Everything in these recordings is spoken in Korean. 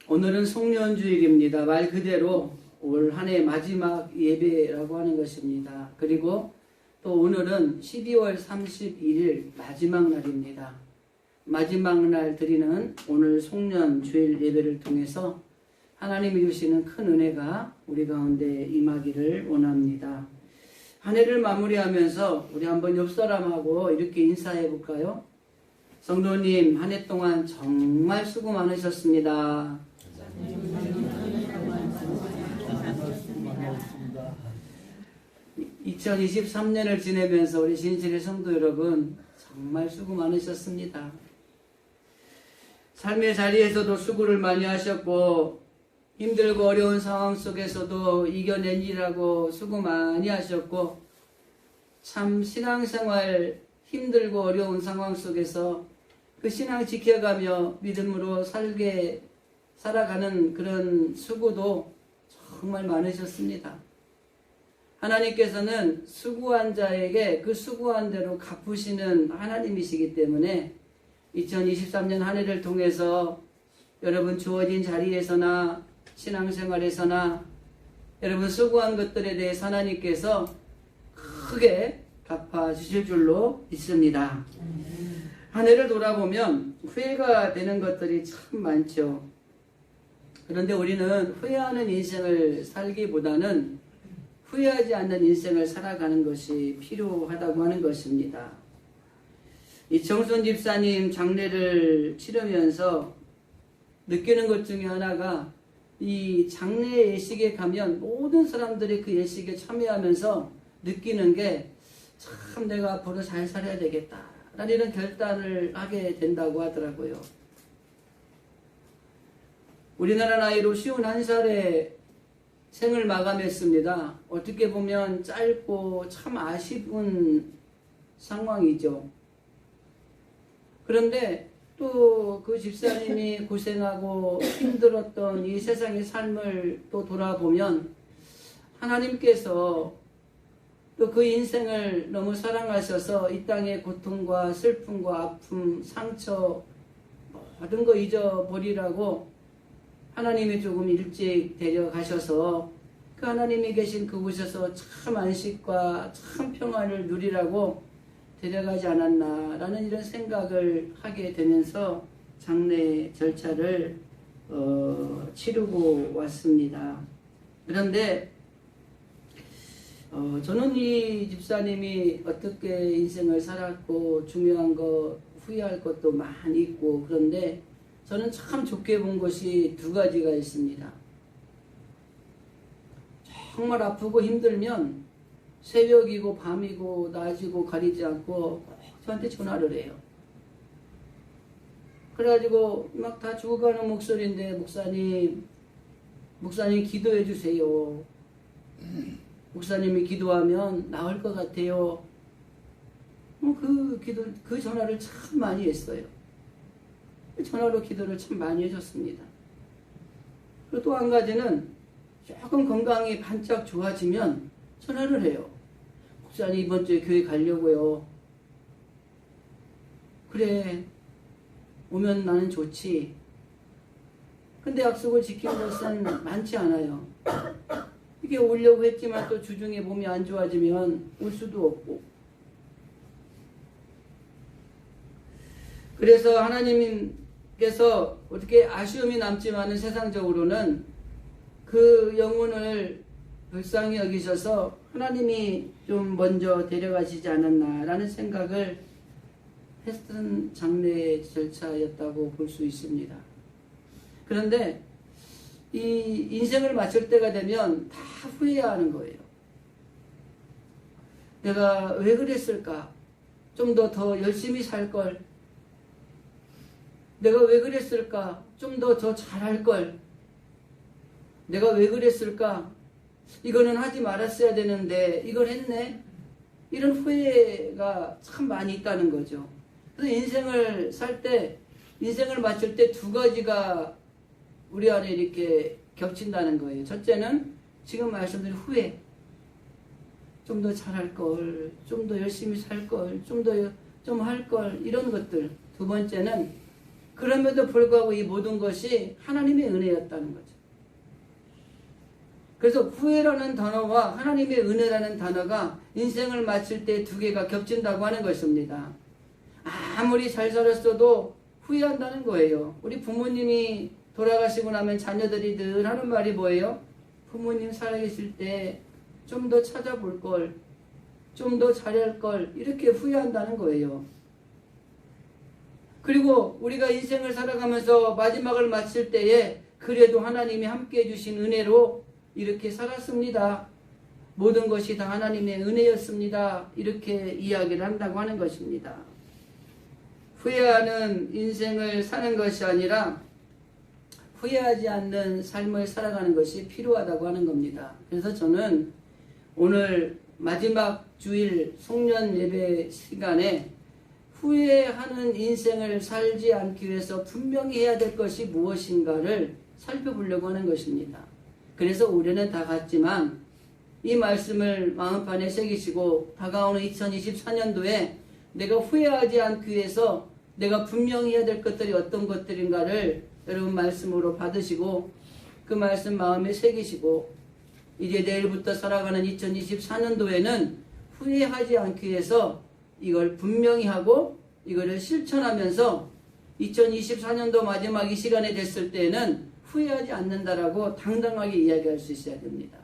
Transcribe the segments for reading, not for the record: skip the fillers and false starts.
오늘은 송년주일입니다. 말 그대로 올 한 해 마지막 예배라고 하는 것입니다. 그리고 또 오늘은 12월 31일 마지막 날입니다. 마지막 날 드리는 오늘 송년주일 예배를 통해서 하나님이 주시는 큰 은혜가 우리 가운데 임하기를 원합니다. 한 해를 마무리하면서 우리 한번 옆 사람하고 이렇게 인사해 볼까요? 성도님, 한 해 동안 정말 수고 많으셨습니다. 2023년을 지내면서 우리 진실의 성도 여러분 정말 수고 많으셨습니다. 삶의 자리에서도 수고를 많이 하셨고 힘들고 어려운 상황 속에서도 이겨내니라고 수고 많이 하셨고 참 신앙생활 힘들고 어려운 상황 속에서 그 신앙 지켜가며 믿음으로 살아가는 그런 수고도 정말 많으셨습니다. 하나님께서는 수고한 자에게 그 수고한 대로 갚으시는 하나님이시기 때문에 2023년 한 해를 통해서 여러분 주어진 자리에서나 신앙생활에서나 여러분 수고한 것들에 대해서 하나님께서 크게 갚아주실 줄로 믿습니다. 한 해를 돌아보면 후회가 되는 것들이 참 많죠. 그런데 우리는 후회하는 인생을 살기보다는 후회하지 않는 인생을 살아가는 것이 필요하다고 하는 것입니다. 이청순 집사님 장례를 치르면서 느끼는 것 중에 하나가 이 장례 예식에 가면 모든 사람들이 그 예식에 참여하면서 느끼는 게 참 내가 앞으로 잘 살아야 되겠다 라는 이런 결단을 하게 된다고 하더라고요. 우리나라 나이로 51살에 생을 마감했습니다. 어떻게 보면 짧고 참 아쉬운 상황이죠. 그런데 또 그 집사님이 고생하고 힘들었던 이 세상의 삶을 또 돌아보면 하나님께서 또 그 인생을 너무 사랑하셔서 이 땅의 고통과 슬픔과 아픔, 상처 모든 거 잊어버리라고 하나님이 조금 일찍 데려가셔서 그 하나님이 계신 그곳에서 참 안식과 참 평안을 누리라고 데려가지 않았나라는 이런 생각을 하게 되면서 장례 절차를 치르고 왔습니다. 그런데 저는 이 집사님이 어떻게 인생을 살았고 중요한 거 후회할 것도 많이 있고 그런데 저는 참 좋게 본 것이 두 가지가 있습니다. 정말 아프고 힘들면 새벽이고 밤이고 낮이고 가리지 않고 저한테 전화를 해요. 그래가지고 막 다 죽어가는 목소리인데 목사님 기도해 주세요. 목사님이 기도하면 나을 것 같아요. 그 전화를 참 많이 했어요. 전화로 기도를 참 많이 해줬습니다. 그리고 또 한 가지는 조금 건강이 반짝 좋아지면 전화를 해요. 목사님 이번 주에 교회 가려고요. 그래 오면 나는 좋지. 근데 약속을 지킨 것은 많지 않아요. 이게 오려고 했지만 또 주중에 몸이 안 좋아지면 올 수도 없고. 그래서 하나님께서 어떻게 아쉬움이 남지만은 세상적으로는 그 영혼을 불쌍히 여기셔서 하나님이 좀 먼저 데려가시지 않았나라는 생각을 했던 장례 절차였다고 볼 수 있습니다. 그런데 이 인생을 마칠 때가 되면 다 후회하는 거예요. 내가 왜 그랬을까? 좀 더 열심히 살 걸. 내가 왜 그랬을까? 좀 더 잘할 걸. 내가 왜 그랬을까? 이거는 하지 말았어야 되는데 이걸 했네. 이런 후회가 참 많이 있다는 거죠. 그래서 인생을 살 때, 인생을 마칠 때 두 가지가 우리 안에 이렇게 겹친다는 거예요. 첫째는 지금 말씀드린 후회. 좀 더 잘할 걸, 좀 더 열심히 살 걸, 좀 더 좀 할 걸, 이런 것들. 두 번째는 그럼에도 불구하고 이 모든 것이 하나님의 은혜였다는 거죠. 그래서 후회라는 단어와 하나님의 은혜라는 단어가 인생을 마칠 때 두 개가 겹친다고 하는 것입니다. 아무리 잘 살았어도 후회한다는 거예요. 우리 부모님이 돌아가시고 나면 자녀들이 늘 하는 말이 뭐예요? 부모님 살아계실 때 좀 더 찾아볼 걸, 좀 더 잘할 걸, 이렇게 후회한다는 거예요. 그리고 우리가 인생을 살아가면서 마지막을 마칠 때에 그래도 하나님이 함께 해주신 은혜로 이렇게 살았습니다. 모든 것이 다 하나님의 은혜였습니다. 이렇게 이야기를 한다고 하는 것입니다. 후회하는 인생을 사는 것이 아니라 후회하지 않는 삶을 살아가는 것이 필요하다고 하는 겁니다. 그래서 저는 오늘 마지막 주일 송년 예배 시간에 후회하는 인생을 살지 않기 위해서 분명히 해야 될 것이 무엇인가를 살펴보려고 하는 것입니다. 그래서 올해는 다 같지만 이 말씀을 마음판에 새기시고 다가오는 2024년도에 내가 후회하지 않기 위해서 내가 분명히 해야 될 것들이 어떤 것들인가를 여러분 말씀으로 받으시고 그 말씀 마음에 새기시고 이제 내일부터 살아가는 2024년도에는 후회하지 않기 위해서 이걸 분명히 하고 이거를 실천하면서 2024년도 마지막 이 시간에 됐을 때에는 후회하지 않는다라고 당당하게 이야기할 수 있어야 됩니다.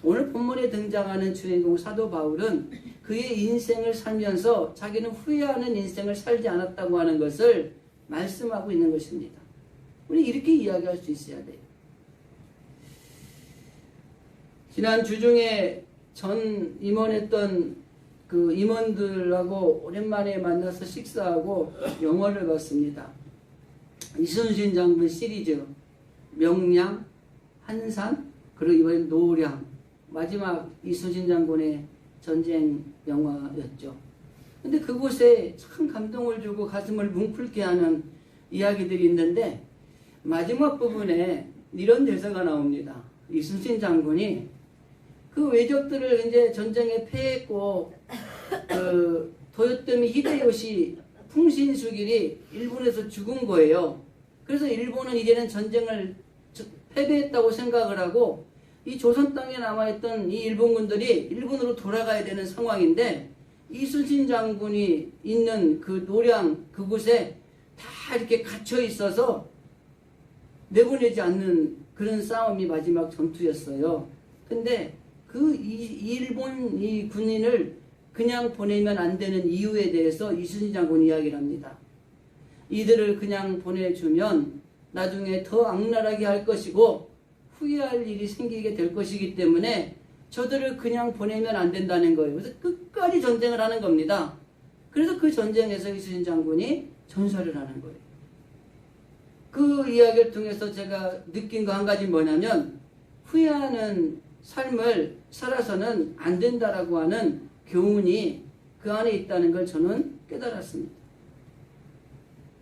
오늘 본문에 등장하는 주인공 사도 바울은 그의 인생을 살면서 자기는 후회하는 인생을 살지 않았다고 하는 것을 말씀하고 있는 것입니다. 우리 이렇게 이야기할 수 있어야 돼요. 지난 주중에 전 임원했던 그 임원들하고 오랜만에 만나서 식사하고 영화를 봤습니다. 이순신 장군 시리즈 명량, 한산, 그리고 이번엔 노량, 마지막 이순신 장군의 전쟁 영화였죠. 근데 그곳에 참 감동을 주고 가슴을 뭉클게 하는 이야기들이 있는데 마지막 부분에 이런 대사가 나옵니다. 이순신 장군이 그 외적들을 이제 전쟁에 패했고 그 도요토미 히데요시 풍신수길이 일본에서 죽은 거예요. 그래서 일본은 이제는 전쟁을 패배했다고 생각을 하고 이 조선 땅에 남아있던 이 일본군들이 일본으로 돌아가야 되는 상황인데 이순신 장군이 있는 그 노량 그곳에 다 이렇게 갇혀 있어서 내보내지 않는 그런 싸움이 마지막 전투였어요. 근데 그 일본 이 군인을 그냥 보내면 안 되는 이유에 대해서 이순신 장군이 이야기를 합니다. 이들을 그냥 보내주면 나중에 더 악랄하게 할 것이고 후회할 일이 생기게 될 것이기 때문에 저들을 그냥 보내면 안 된다는 거예요. 그래서 끝까지 전쟁을 하는 겁니다. 그래서 그 전쟁에서 이순신 장군이 전사를 하는 거예요. 그 이야기를 통해서 제가 느낀 거 한 가지 뭐냐면 후회하는 삶을 살아서는 안 된다라고 하는 교훈이 그 안에 있다는 걸 저는 깨달았습니다.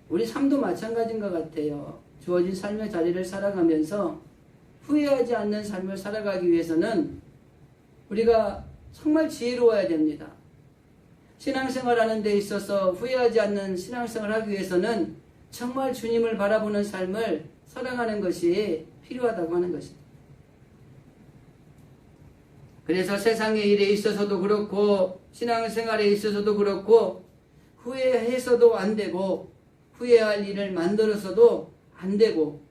우리 삶도 마찬가지인 것 같아요. 주어진 삶의 자리를 살아가면서 후회하지 않는 삶을 살아가기 위해서는 우리가 정말 지혜로워야 됩니다. 신앙생활 하는 데 있어서 후회하지 않는 신앙생활을 하기 위해서는 정말 주님을 바라보는 삶을 살아가는 것이 필요하다고 하는 것입니다. 그래서 세상의 일에 있어서도 그렇고 신앙생활에 있어서도 그렇고 후회해서도 안 되고 후회할 일을 만들어서도 안 되고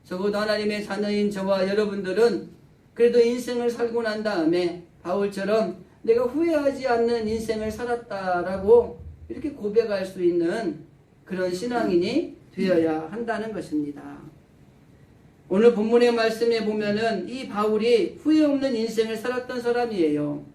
적어도 하나님의 자녀인 저와 여러분들은 그래도 인생을 살고 난 다음에 바울처럼 내가 후회하지 않는 인생을 살았다라고 이렇게 고백할 수 있는 그런 신앙인이 되어야 한다는 것입니다. 오늘 본문의 말씀에 보면은 이 바울이 후회 없는 인생을 살았던 사람이에요.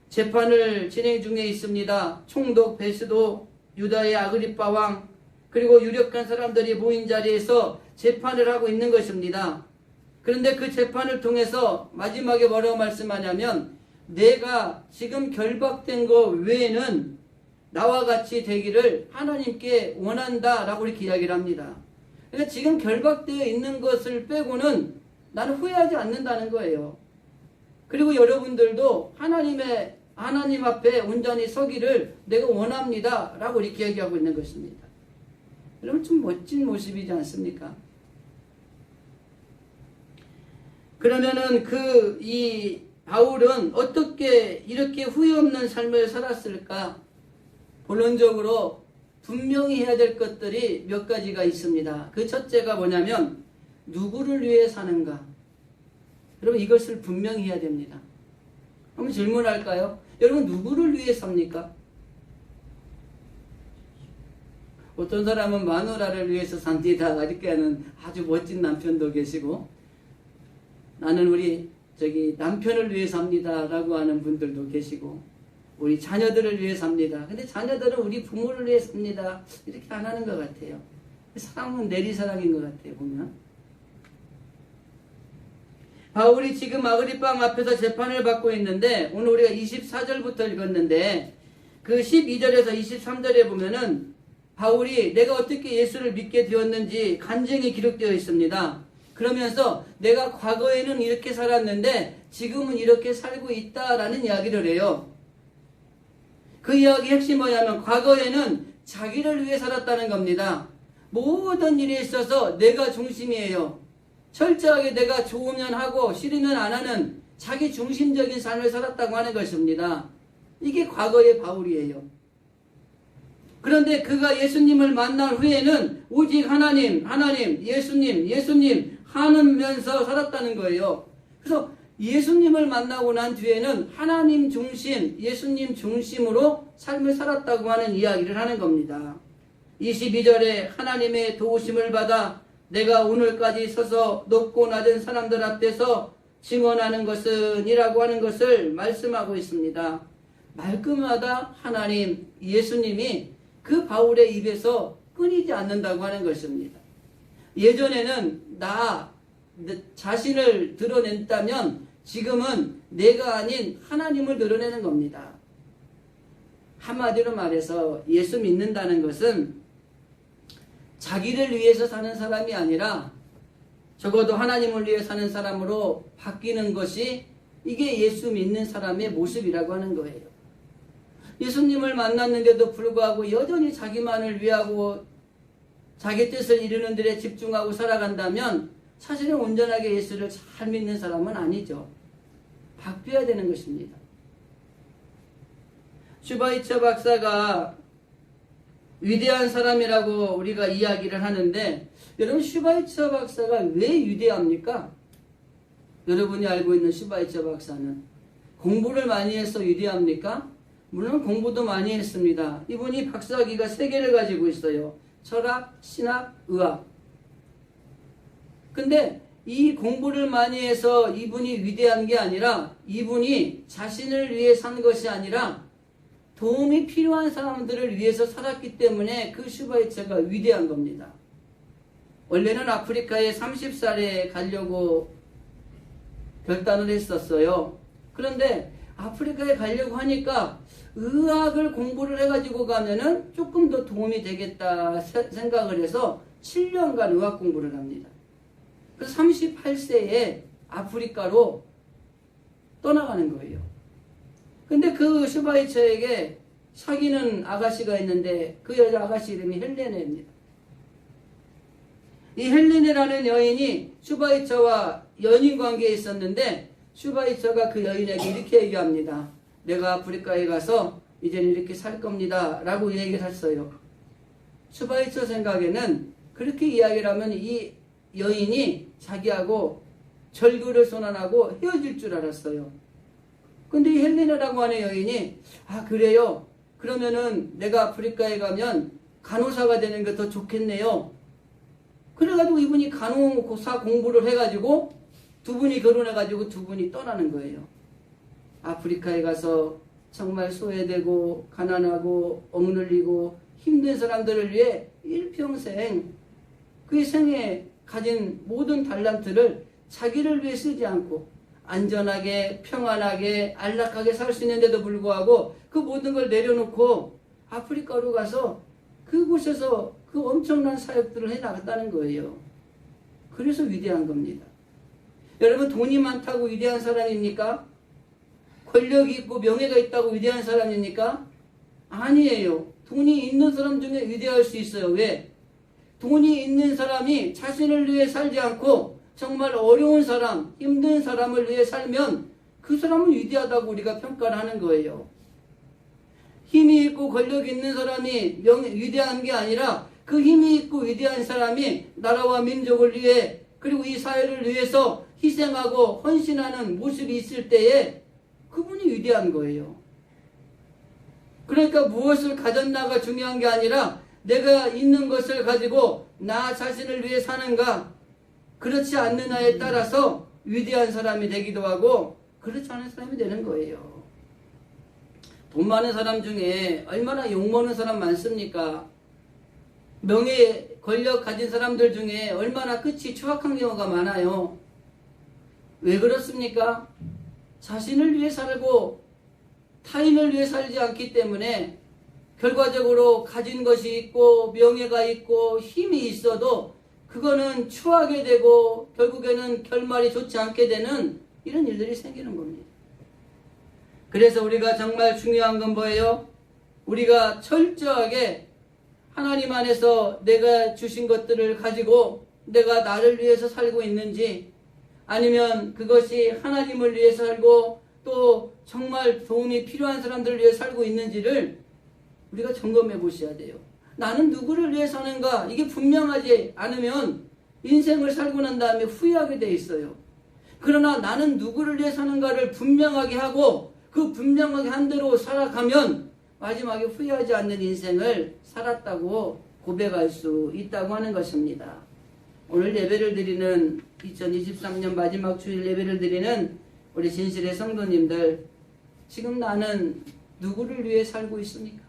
재판을 진행 중에 있습니다. 총독 베스도, 유다의 아그리빠 왕, 그리고 유력한 사람들이 모인 자리에서 재판을 하고 있는 것입니다. 그런데 그 재판을 통해서 마지막에 뭐라고 말씀하냐면 내가 지금 결박된 거 외에는 나와 같이 되기를 하나님께 원한다 라고 이렇게 이야기를 합니다. 그러니까 지금 결박되어 있는 것을 빼고는 나는 후회하지 않는다는 거예요. 그리고 여러분들도 하나님 앞에 온전히 서기를 내가 원합니다 라고 이렇게 얘기하고 있는 것입니다. 여러분 좀 멋진 모습이지 않습니까? 그러면은 이 바울은 어떻게 이렇게 후회 없는 삶을 살았을까? 본론적으로 분명히 해야 될 것들이 몇 가지가 있습니다. 그 첫째가 뭐냐면 누구를 위해 사는가? 여러분 이것을 분명히 해야 됩니다. 한번 질문할까요? 여러분 누구를 위해 삽니까? 어떤 사람은 마누라를 위해서 삽니다 이렇게 하는 아주 멋진 남편도 계시고, 나는 우리 남편을 위해 삽니다 라고 하는 분들도 계시고, 우리 자녀들을 위해 삽니다. 근데 자녀들은 우리 부모를 위해 삽니다 이렇게 안 하는 것 같아요. 사랑은 내리사랑인 것 같아요 보면. 바울이 지금 아그리빵 앞에서 재판을 받고 있는데, 오늘 우리가 24절부터 읽었는데 그 12절에서 23절에 보면은 바울이 내가 어떻게 예수를 믿게 되었는지 간증이 기록되어 있습니다. 그러면서 내가 과거에는 이렇게 살았는데 지금은 이렇게 살고 있다라는 이야기를 해요. 그 이야기의 핵심이 뭐냐면 과거에는 자기를 위해 살았다는 겁니다. 모든 일에 있어서 내가 중심이에요. 철저하게 내가 좋으면 하고 싫으면 안 하는 자기 중심적인 삶을 살았다고 하는 것입니다. 이게 과거의 바울이에요. 그런데 그가 예수님을 만난 후에는 오직 하나님, 예수님 하면서 살았다는 거예요. 그래서 예수님을 만나고 난 뒤에는 하나님 중심, 예수님 중심으로 삶을 살았다고 하는 이야기를 하는 겁니다. 22절에 하나님의 도우심을 받아 내가 오늘까지 서서 높고 낮은 사람들 앞에서 증언하는 것은 이라고 하는 것을 말씀하고 있습니다. 말끝마다 하나님, 예수님이 그 바울의 입에서 끊이지 않는다고 하는 것입니다. 예전에는 나 자신을 드러냈다면 지금은 내가 아닌 하나님을 드러내는 겁니다. 한마디로 말해서 예수 믿는다는 것은 자기를 위해서 사는 사람이 아니라 적어도 하나님을 위해 사는 사람으로 바뀌는 것이, 이게 예수 믿는 사람의 모습이라고 하는 거예요. 예수님을 만났는데도 불구하고 여전히 자기만을 위하고 자기 뜻을 이루는 데에 집중하고 살아간다면 사실은 온전하게 예수를 잘 믿는 사람은 아니죠. 바뀌어야 되는 것입니다. 슈바이처 박사가 위대한 사람이라고 우리가 이야기를 하는데, 여러분 슈바이처 박사가 왜 위대합니까? 여러분이 알고 있는 슈바이처 박사는 공부를 많이 해서 위대합니까? 물론 공부도 많이 했습니다. 이분이 박사학위가 3개를 가지고 있어요. 철학, 신학, 의학. 근데 이 공부를 많이 해서 이분이 위대한 게 아니라, 이분이 자신을 위해 산 것이 아니라 도움이 필요한 사람들을 위해서 살았기 때문에 그 슈바이처가 위대한 겁니다. 원래는 아프리카에 30살에 가려고 결단을 했었어요. 그런데 아프리카에 가려고 하니까 의학을 공부를 해가지고 가면은 조금 더 도움이 되겠다 생각을 해서 7년간 의학 공부를 합니다. 그래서 38세에 아프리카로 떠나가는 거예요. 근데 그 슈바이처에게 사귀는 아가씨가 있는데 그 여자 아가씨 이름이 헬레네입니다. 이 헬레네라는 여인이 슈바이처와 연인 관계에 있었는데, 슈바이처가 그 여인에게 이렇게 얘기합니다. 내가 아프리카에 가서 이제는 이렇게 살 겁니다 라고 얘기를 했어요. 슈바이처 생각에는 그렇게 이야기를 하면 이 여인이 자기하고 절규를 선언하고 헤어질 줄 알았어요. 근데 이 헬레네라고 하는 여인이 아 그래요? 그러면은 내가 아프리카에 가면 간호사가 되는 게 더 좋겠네요. 그래가지고 이분이 간호사 공부를 해가지고 두 분이 결혼해가지고 두 분이 떠나는 거예요. 아프리카에 가서 정말 소외되고 가난하고 억눌리고 힘든 사람들을 위해 일평생 그의 생에 가진 모든 달란트를 자기를 위해 쓰지 않고 안전하게 평안하게 안락하게 살 수 있는데도 불구하고 그 모든 걸 내려놓고 아프리카로 가서 그곳에서 그 엄청난 사역들을 해나갔다는 거예요. 그래서 위대한 겁니다. 여러분 돈이 많다고 위대한 사람입니까? 권력이 있고 명예가 있다고 위대한 사람입니까? 아니에요. 돈이 있는 사람 중에 위대할 수 있어요. 왜? 돈이 있는 사람이 자신을 위해 살지 않고 정말 어려운 사람, 힘든 사람을 위해 살면 그 사람은 위대하다고 우리가 평가를 하는 거예요. 힘이 있고 권력 있는 사람이 위대한 게 아니라 그 힘이 있고 위대한 사람이 나라와 민족을 위해 그리고 이 사회를 위해서 희생하고 헌신하는 모습이 있을 때에 그분이 위대한 거예요. 그러니까 무엇을 가졌나가 중요한 게 아니라 내가 있는 것을 가지고 나 자신을 위해 사는가, 그렇지 않느냐에 따라서 위대한 사람이 되기도 하고 그렇지 않은 사람이 되는 거예요. 돈 많은 사람 중에 얼마나 욕먹는 사람 많습니까? 명예, 권력 가진 사람들 중에 얼마나 끝이 추악한 경우가 많아요. 왜 그렇습니까? 자신을 위해 살고 타인을 위해 살지 않기 때문에 결과적으로 가진 것이 있고 명예가 있고 힘이 있어도 그거는 추하게 되고 결국에는 결말이 좋지 않게 되는 이런 일들이 생기는 겁니다. 그래서 우리가 정말 중요한 건 뭐예요? 우리가 철저하게 하나님 안에서 내가 주신 것들을 가지고 내가 나를 위해서 살고 있는지, 아니면 그것이 하나님을 위해서 살고 또 정말 도움이 필요한 사람들을 위해 살고 있는지를 우리가 점검해 보셔야 돼요. 나는 누구를 위해 사는가? 이게 분명하지 않으면 인생을 살고 난 다음에 후회하게 돼 있어요. 그러나 나는 누구를 위해 사는가를 분명하게 하고 그 분명하게 한 대로 살아가면 마지막에 후회하지 않는 인생을 살았다고 고백할 수 있다고 하는 것입니다. 오늘 예배를 드리는 2023년 마지막 주일 예배를 드리는 우리 진실의 성도님들, 지금 나는 누구를 위해 살고 있습니까?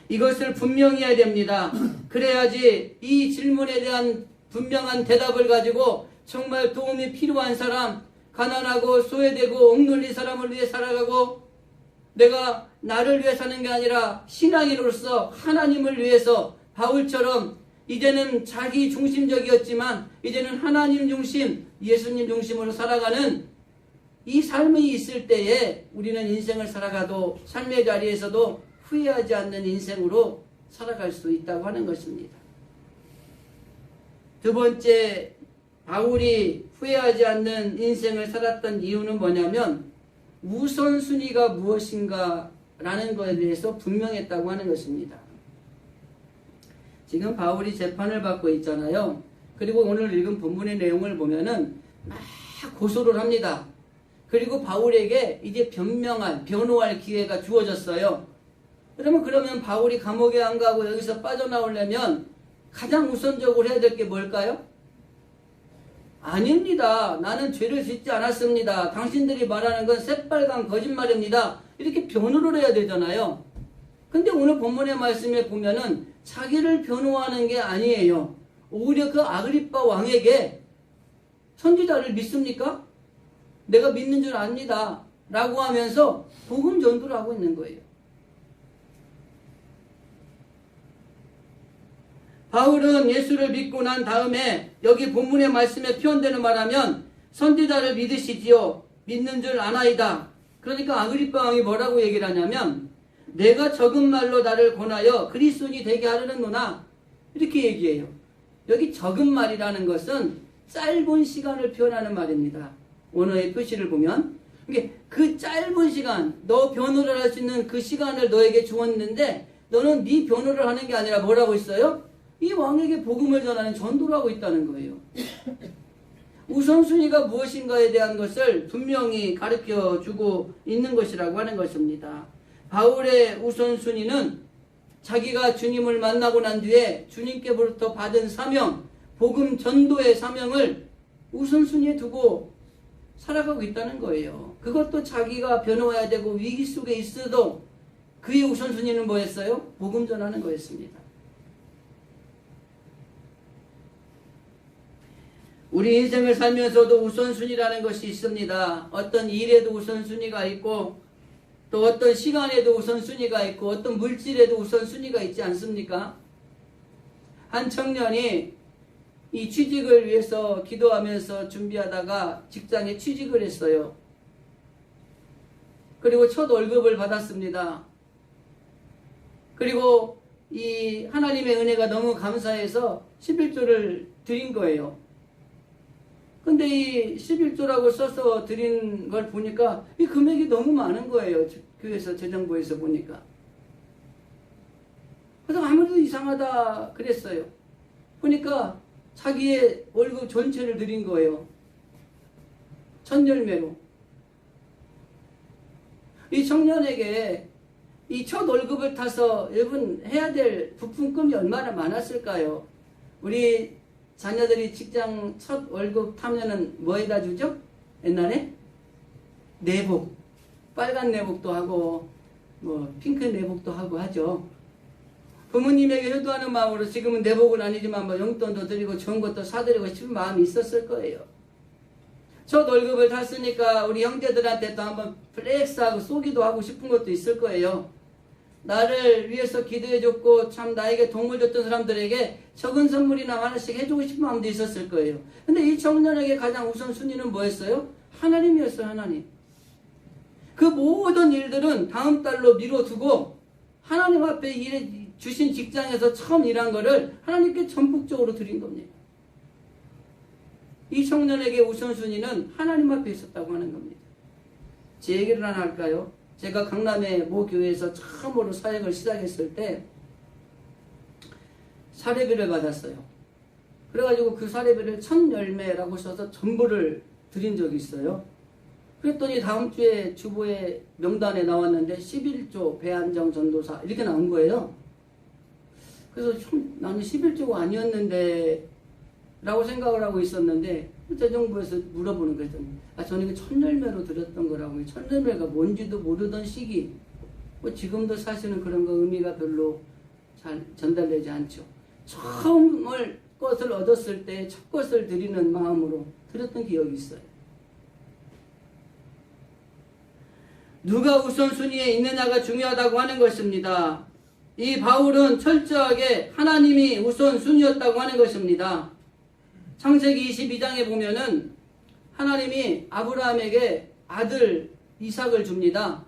이것을 분명히 해야 됩니다. 그래야지 이 질문에 대한 분명한 대답을 가지고 정말 도움이 필요한 사람, 가난하고 소외되고 억눌린 사람을 위해 살아가고, 내가 나를 위해 사는 게 아니라 신앙인으로서 하나님을 위해서 바울처럼 이제는 자기 중심적이었지만 이제는 하나님 중심, 예수님 중심으로 살아가는 이 삶이 있을 때에 우리는 인생을 살아가도 삶의 자리에서도 후회하지 않는 인생으로 살아갈 수 있다고 하는 것입니다. 두 번째, 바울이 후회하지 않는 인생을 살았던 이유는 뭐냐면 우선순위가 무엇인가 라는 것에 대해서 분명했다고 하는 것입니다. 지금 바울이 재판을 받고 있잖아요. 그리고 오늘 읽은 본문의 내용을 보면은 막 고소를 합니다. 그리고 바울에게 이제 변호할 기회가 주어졌어요. 그러면 바울이 감옥에 안 가고 여기서 빠져나오려면 가장 우선적으로 해야 될 게 뭘까요? 아닙니다. 나는 죄를 짓지 않았습니다. 당신들이 말하는 건 새빨간 거짓말입니다. 이렇게 변호를 해야 되잖아요. 근데 오늘 본문의 말씀에 보면은 자기를 변호하는 게 아니에요. 오히려 그 아그리빠 왕에게 선지자를 믿습니까? 내가 믿는 줄 압니다. 라고 하면서 복음 전도를 하고 있는 거예요. 바울은 예수를 믿고 난 다음에 여기 본문의 말씀에 표현되는 말하면 선지자를 믿으시지요. 믿는 줄 아나이다. 그러니까 아그리빠 왕이 뭐라고 얘기를 하냐면 내가 적은 말로 나를 권하여 그리스도인이 되게 하려는구나. 이렇게 얘기해요. 여기 적은 말이라는 것은 짧은 시간을 표현하는 말입니다. 원어의 표시를 보면 그 짧은 시간, 너 변호를 할 수 있는 그 시간을 너에게 주었는데 너는 네 변호를 하는 게 아니라 뭐라고 있어요? 이 왕에게 복음을 전하는 전도를 하고 있다는 거예요. 우선순위가 무엇인가에 대한 것을 분명히 가르쳐주고 있는 것이라고 하는 것입니다. 바울의 우선순위는 자기가 주님을 만나고 난 뒤에 주님께로부터 받은 사명, 복음 전도의 사명을 우선순위에 두고 살아가고 있다는 거예요. 그것도 자기가 변호해야 되고 위기 속에 있어도 그의 우선순위는 뭐였어요? 복음 전하는 거였습니다. 우리 인생을 살면서도 우선순위라는 것이 있습니다. 어떤 일에도 우선순위가 있고 또 어떤 시간에도 우선순위가 있고 어떤 물질에도 우선순위가 있지 않습니까? 한 청년이 이 취직을 위해서 기도하면서 준비하다가 직장에 취직을 했어요. 그리고 첫 월급을 받았습니다. 그리고 이 하나님의 은혜가 너무 감사해서 11조를 드린 거예요. 근데 이 11조라고 써서 드린 걸 보니까 이 금액이 너무 많은 거예요. 교회에서, 재정부에서 보니까. 그래서 아무래도 이상하다 그랬어요. 보니까 자기의 월급 전체를 드린 거예요. 천열매로. 이 청년에게 이 첫 월급을 타서 여러분 해야 될 부품금이 얼마나 많았을까요? 우리 자녀들이 직장 첫 월급 타면은 뭐에다 주죠? 옛날에? 내복. 빨간 내복도 하고 뭐 핑크 내복도 하고 하죠. 부모님에게 효도하는 마음으로 지금은 내복은 아니지만 뭐 용돈도 드리고 좋은 것도 사드리고 싶은 마음이 있었을 거예요. 첫 월급을 탔으니까 우리 형제들한테 또 한번 플렉스하고 쏘기도 하고 싶은 것도 있을 거예요. 나를 위해서 기도해줬고 참 나에게 도움을 줬던 사람들에게 적은 선물이나 하나씩 해주고 싶은 마음도 있었을 거예요. 근데 이 청년에게 가장 우선순위는 뭐였어요? 하나님이었어요. 하나님. 그 모든 일들은 다음 달로 미뤄두고 하나님 앞에 주신 직장에서 처음 일한 거를 하나님께 전폭적으로 드린 겁니다. 이 청년에게 우선순위는 하나님 앞에 있었다고 하는 겁니다. 제 얘기를 하나 할까요? 제가 강남의 모 교회에서 처음으로 사역을 시작했을 때 사례비를 받았어요. 그래가지고 그 사례비를 1000열매라고 써서 전부를 드린 적이 있어요. 그랬더니 다음 주에 주보의 명단에 나왔는데 11조 배한정 전도사 이렇게 나온 거예요. 그래서 나는 11조가 아니었는데 라고 생각을 하고 있었는데 재정부에서 물어보는 거였더니 저는 이거 1000열매로 드렸던 거라고. 1000열매가 뭔지도 모르던 시기. 뭐 지금도 사실은 그런 거 의미가 별로 잘 전달되지 않죠. 처음을 것을 얻었을 때 첫 것을 드리는 마음으로 드렸던 기억이 있어요. 누가 우선순위에 있느냐가 중요하다고 하는 것입니다. 이 바울은 철저하게 하나님이 우선순위였다고 하는 것입니다. 창세기 22장에 보면은 하나님이 아브라함에게 아들 이삭을 줍니다.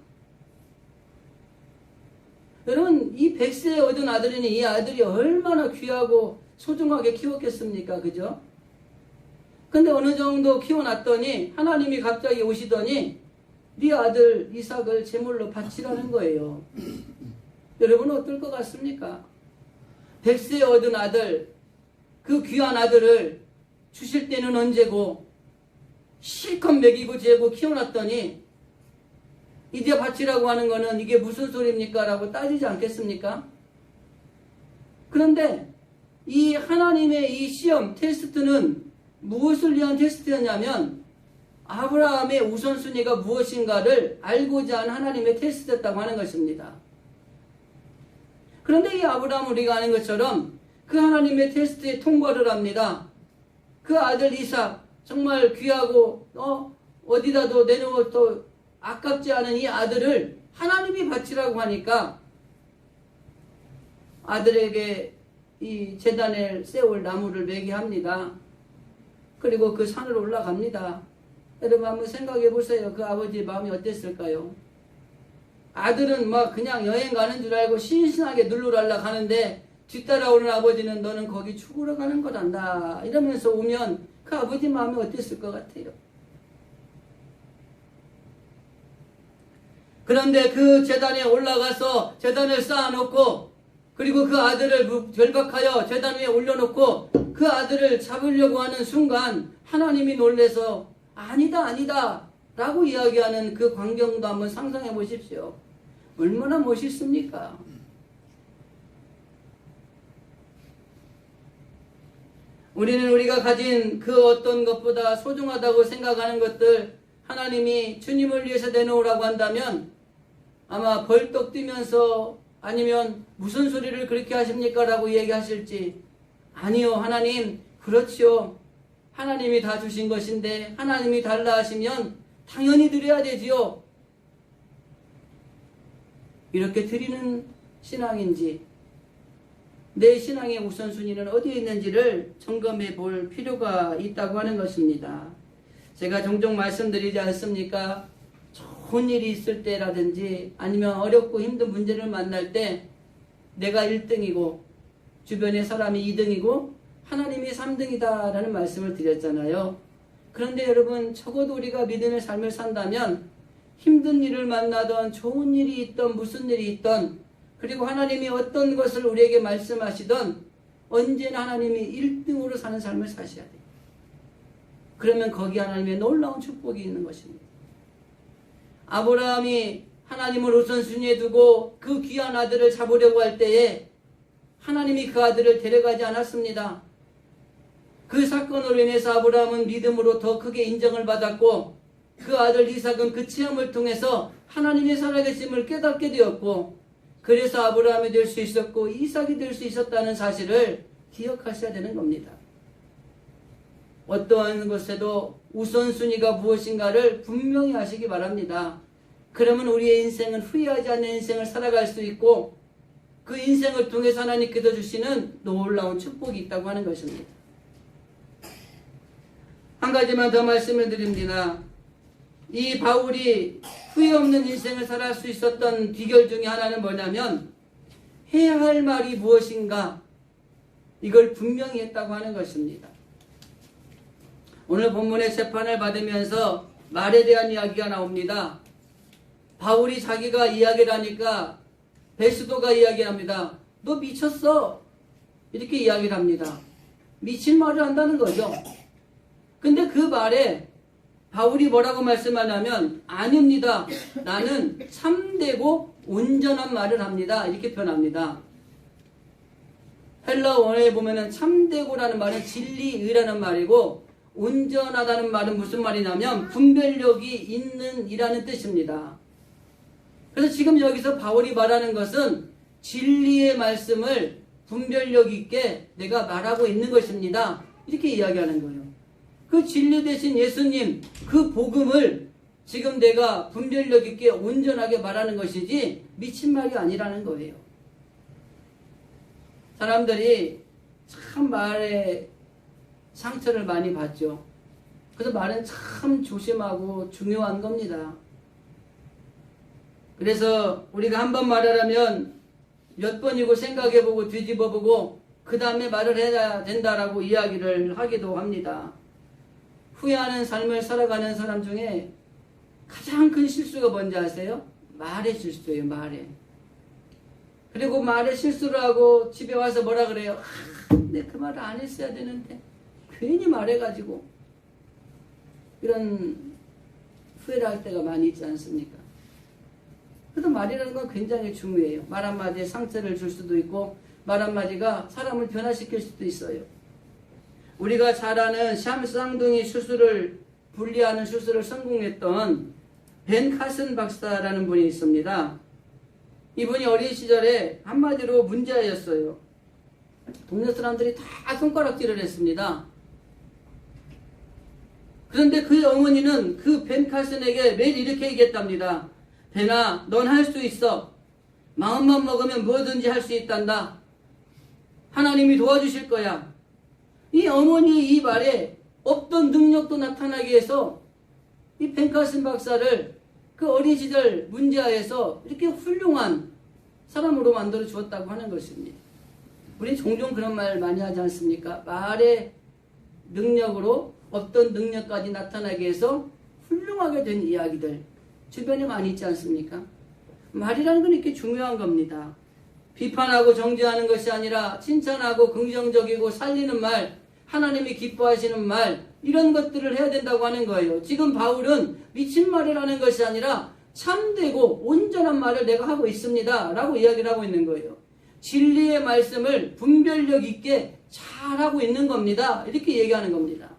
여러분, 이 100세에 얻은 아들이니 이 아들이 얼마나 귀하고 소중하게 키웠겠습니까? 그죠? 근데 어느 정도 키워놨더니 하나님이 갑자기 오시더니 네 아들 이삭을 제물로 바치라는 거예요. 여러분 어떨 것 같습니까? 100세에 얻은 아들, 그 귀한 아들을 주실 때는 언제고 실컷 먹이고 재고 키워놨더니 이제 바치라고 하는 거는 이게 무슨 소리입니까? 라고 따지지 않겠습니까? 그런데 이 하나님의 이 시험, 테스트는 무엇을 위한 테스트였냐면 아브라함의 우선순위가 무엇인가를 알고자 한 하나님의 테스트였다고 하는 것입니다. 그런데 이 아브라함은 우리가 아는 것처럼 그 하나님의 테스트에 통과를 합니다. 그 아들 이삭, 정말 귀하고 어디다도 내놓아도 아깝지 않은 이 아들을 하나님이 바치라고 하니까 아들에게 이 제단에 세울 나무를 매게 합니다. 그리고 그 산으로 올라갑니다. 여러분 한번 생각해 보세요. 그 아버지의 마음이 어땠을까요? 아들은 막 그냥 여행 가는 줄 알고 신신하게 눌러달라 가는데 뒤따라오는 아버지는 너는 거기 죽으러 가는 거란다 이러면서 오면 그 아버지 마음이 어땠을 것 같아요? 그런데 그 제단에 올라가서 제단을 쌓아놓고 그리고 그 아들을 결박하여 제단 위에 올려놓고 그 아들을 잡으려고 하는 순간 하나님이 놀라서 아니다 아니다 라고 이야기하는 그 광경도 한번 상상해 보십시오. 얼마나 멋있습니까? 우리는 우리가 가진 그 어떤 것보다 소중하다고 생각하는 것들 하나님이 주님을 위해서 내놓으라고 한다면 아마 벌떡 뛰면서 아니면 무슨 소리를 그렇게 하십니까? 라고 얘기하실지 아니요 하나님 그렇지요. 하나님이 다 주신 것인데 하나님이 달라 하시면 당연히 드려야 되지요. 이렇게 드리는 신앙인지 내 신앙의 우선순위는 어디에 있는지를 점검해 볼 필요가 있다고 하는 것입니다. 제가 종종 말씀드리지 않습니까? 좋은 일이 있을 때라든지 아니면 어렵고 힘든 문제를 만날 때 내가 1등이고 주변의 사람이 2등이고 하나님이 3등이다라는 말씀을 드렸잖아요. 그런데 여러분, 적어도 우리가 믿음의 삶을 산다면 힘든 일을 만나던 좋은 일이 있던 무슨 일이 있던, 그리고 하나님이 어떤 것을 우리에게 말씀하시던 언제나 하나님이 1등으로 사는 삶을 사셔야 돼요. 그러면 거기 하나님의 놀라운 축복이 있는 것입니다. 아브라함이 하나님을 우선순위에 두고 그 귀한 아들을 잡으려고 할 때에 하나님이 그 아들을 데려가지 않았습니다. 그 사건으로 인해서 아브라함은 믿음으로 더 크게 인정을 받았고, 그 아들 이삭은 그 체험을 통해서 하나님의 살아계심을 깨닫게 되었고, 그래서 아브라함이 될 수 있었고 이삭이 될 수 있었다는 사실을 기억하셔야 되는 겁니다. 어떠한 것에도 우선순위가 무엇인가를 분명히 하시기 바랍니다. 그러면 우리의 인생은 후회하지 않는 인생을 살아갈 수 있고, 그 인생을 통해서 하나님께서 주시는 놀라운 축복이 있다고 하는 것입니다. 한 가지만 더 말씀을 드립니다. 이 바울이 후회 없는 인생을 살아갈 수 있었던 비결 중에 하나는 뭐냐면, 해야 할 말이 무엇인가, 이걸 분명히 했다고 하는 것입니다. 오늘 본문의 재판을 받으면서 말에 대한 이야기가 나옵니다. 바울이 자기가 이야기를 하니까 베스도가 이야기를 합니다. 너 미쳤어, 이렇게 이야기를 합니다. 미친 말을 한다는 거죠. 근데 그 말에 바울이 뭐라고 말씀하냐면, 아닙니다, 나는 참되고 온전한 말을 합니다, 이렇게 표현합니다. 헬라 원어에 보면은 참되고라는 말은 진리의라는 말이고, 온전하다는 말은 무슨 말이냐면 분별력이 있는 이라는 뜻입니다. 그래서 지금 여기서 바울이 말하는 것은 진리의 말씀을 분별력 있게 내가 말하고 있는 것입니다, 이렇게 이야기하는 거예요. 그 진리 대신 예수님, 그 복음을 지금 내가 분별력 있게 온전하게 말하는 것이지 미친 말이 아니라는 거예요. 사람들이 참 말에 상처를 많이 받죠. 그래서 말은 참 조심하고 중요한 겁니다. 그래서 우리가 한 번 말을 하면 몇 번이고 생각해보고 뒤집어보고 그 다음에 말을 해야 된다라고 이야기를 하기도 합니다. 후회하는 삶을 살아가는 사람 중에 가장 큰 실수가 뭔지 아세요? 말의 실수예요, 말에. 그리고 말에 실수를 하고 집에 와서 뭐라 그래요? 내 그 말을 안 했어야 되는데 괜히 말해가지고, 이런 후회를 할 때가 많이 있지 않습니까? 그래서 말이라는 건 굉장히 중요해요. 말 한마디에 상처를 줄 수도 있고, 말 한마디가 사람을 변화시킬 수도 있어요. 우리가 잘 아는 쌍둥이 수술을 분리하는 수술을 성공했던 벤 카슨 박사라는 분이 있습니다. 이분이 어린 시절에 한마디로 문제아였어요. 동네 사람들이 다 손가락질을 했습니다. 그런데 그의 어머니는 그 벤 카슨에게 매일 이렇게 얘기했답니다. 벤아, 넌 할 수 있어. 마음만 먹으면 뭐든지 할 수 있단다. 하나님이 도와주실 거야. 이 어머니의 이 말에 없던 능력도 나타나게 해서 이 벤 카슨 박사를 그 어린 시절 문제아에서 이렇게 훌륭한 사람으로 만들어 주었다고 하는 것입니다. 우리 종종 그런 말 많이 하지 않습니까? 말의 능력으로 어떤 능력까지 나타나게 해서 훌륭하게 된 이야기들 주변에 많이 있지 않습니까? 말이라는 건 이렇게 중요한 겁니다. 비판하고 정죄하는 것이 아니라 칭찬하고 긍정적이고 살리는 말, 하나님이 기뻐하시는 말, 이런 것들을 해야 된다고 하는 거예요. 지금 바울은 미친 말이라는 것이 아니라 참되고 온전한 말을 내가 하고 있습니다 라고 이야기를 하고 있는 거예요. 진리의 말씀을 분별력 있게 잘하고 있는 겁니다, 이렇게 얘기하는 겁니다.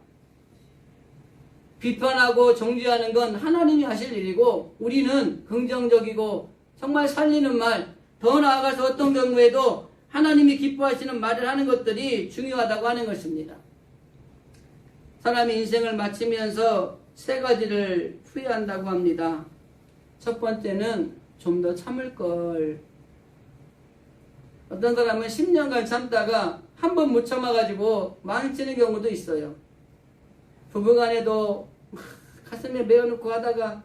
비판하고 정죄하는 건 하나님이 하실 일이고, 우리는 긍정적이고 정말 살리는 말, 더 나아가서 어떤 경우에도 하나님이 기뻐하시는 말을 하는 것들이 중요하다고 하는 것입니다. 사람이 인생을 마치면서 세 가지를 후회한다고 합니다. 첫 번째는 좀 더 참을 걸. 어떤 사람은 10년간 참다가 한 번 못 참아가지고 망치는 경우도 있어요. 부부간에도 가슴에 메어놓고 하다가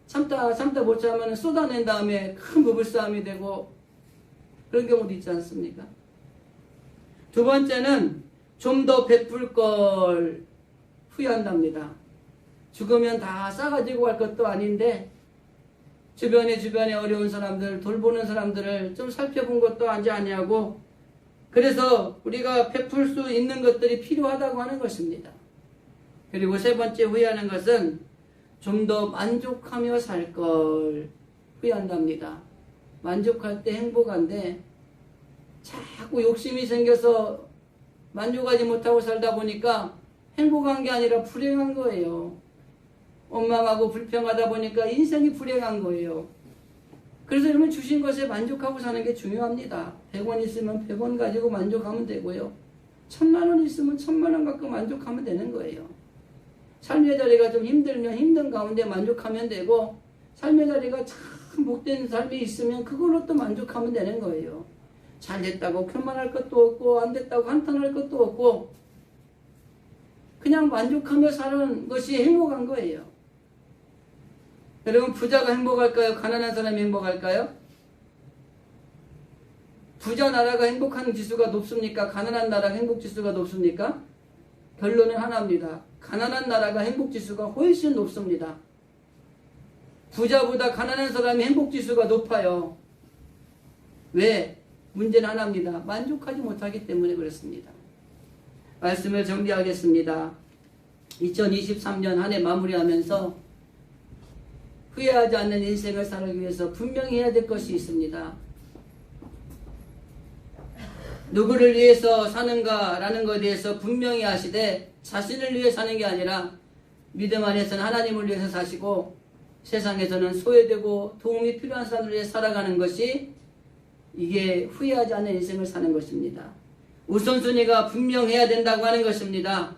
참다 못 참으면 쏟아낸 다음에 큰 부부싸움이 되고, 그런 경우도 있지 않습니까? 두 번째는 좀 더 베풀 걸 후회한답니다. 죽으면 다 싸가지고 갈 것도 아닌데 주변에 어려운 사람들, 돌보는 사람들을 좀 살펴본 것도 아니냐고, 그래서 우리가 베풀 수 있는 것들이 필요하다고 하는 것입니다. 그리고 세 번째 후회하는 것은 좀 더 만족하며 살 걸 후회한답니다. 만족할 때 행복한데 자꾸 욕심이 생겨서 만족하지 못하고 살다 보니까 행복한 게 아니라 불행한 거예요. 원망하고 불평하다 보니까 인생이 불행한 거예요. 그래서 여러분 주신 것에 만족하고 사는 게 중요합니다. 100원 있으면 100원 가지고 만족하면 되고요. 1000만 원 있으면 1000만 원 갖고 만족하면 되는 거예요. 삶의 자리가 좀 힘들면 힘든 가운데 만족하면 되고, 삶의 자리가 참 복된 삶이 있으면 그걸로 또 만족하면 되는 거예요. 잘 됐다고 교만할 것도 없고, 안 됐다고 한탄할 것도 없고, 그냥 만족하며 사는 것이 행복한 거예요. 여러분, 부자가 행복할까요? 가난한 사람이 행복할까요? 부자 나라가 행복한 지수가 높습니까? 가난한 나라가 행복 지수가 높습니까? 결론은 하나입니다. 가난한 나라가 행복 지수가 훨씬 높습니다. 부자보다 가난한 사람이 행복 지수가 높아요. 왜? 문제는 하나입니다. 만족하지 못하기 때문에 그렇습니다. 말씀을 정리하겠습니다. 2023년 한 해 마무리하면서 후회하지 않는 인생을 살기 위해서 분명히 해야 될 것이 있습니다. 누구를 위해서 사는가라는 것에 대해서 분명히 하시되, 자신을 위해 사는 게 아니라 믿음 안에서는 하나님을 위해서 사시고 세상에서는 소외되고 도움이 필요한 사람을 위해 살아가는 것이, 이게 후회하지 않는 인생을 사는 것입니다. 우선순위가 분명해야 된다고 하는 것입니다.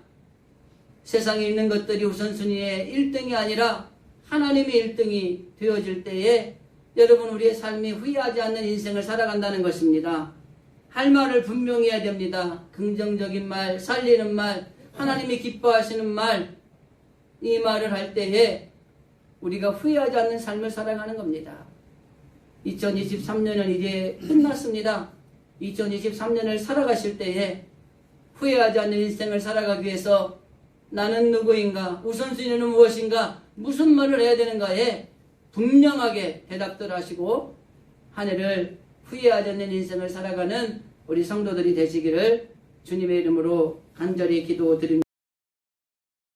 세상에 있는 것들이 우선순위의 1등이 아니라 하나님의 1등이 되어질 때에 여러분, 우리의 삶이 후회하지 않는 인생을 살아간다는 것입니다. 할 말을 분명히 해야 됩니다. 긍정적인 말, 살리는 말, 하나님이 기뻐하시는 말, 이 말을 할 때에 우리가 후회하지 않는 삶을 살아가는 겁니다. 2023년은 이제 끝났습니다. 2023년을 살아가실 때에 후회하지 않는 인생을 살아가기 위해서 나는 누구인가, 우선순위는 무엇인가, 무슨 말을 해야 되는가에 분명하게 대답들 하시고 한 해를 후회하지 않는 인생을 살아가는 우리 성도들이 되시기를 주님의 이름으로 간절히 기도드립니다.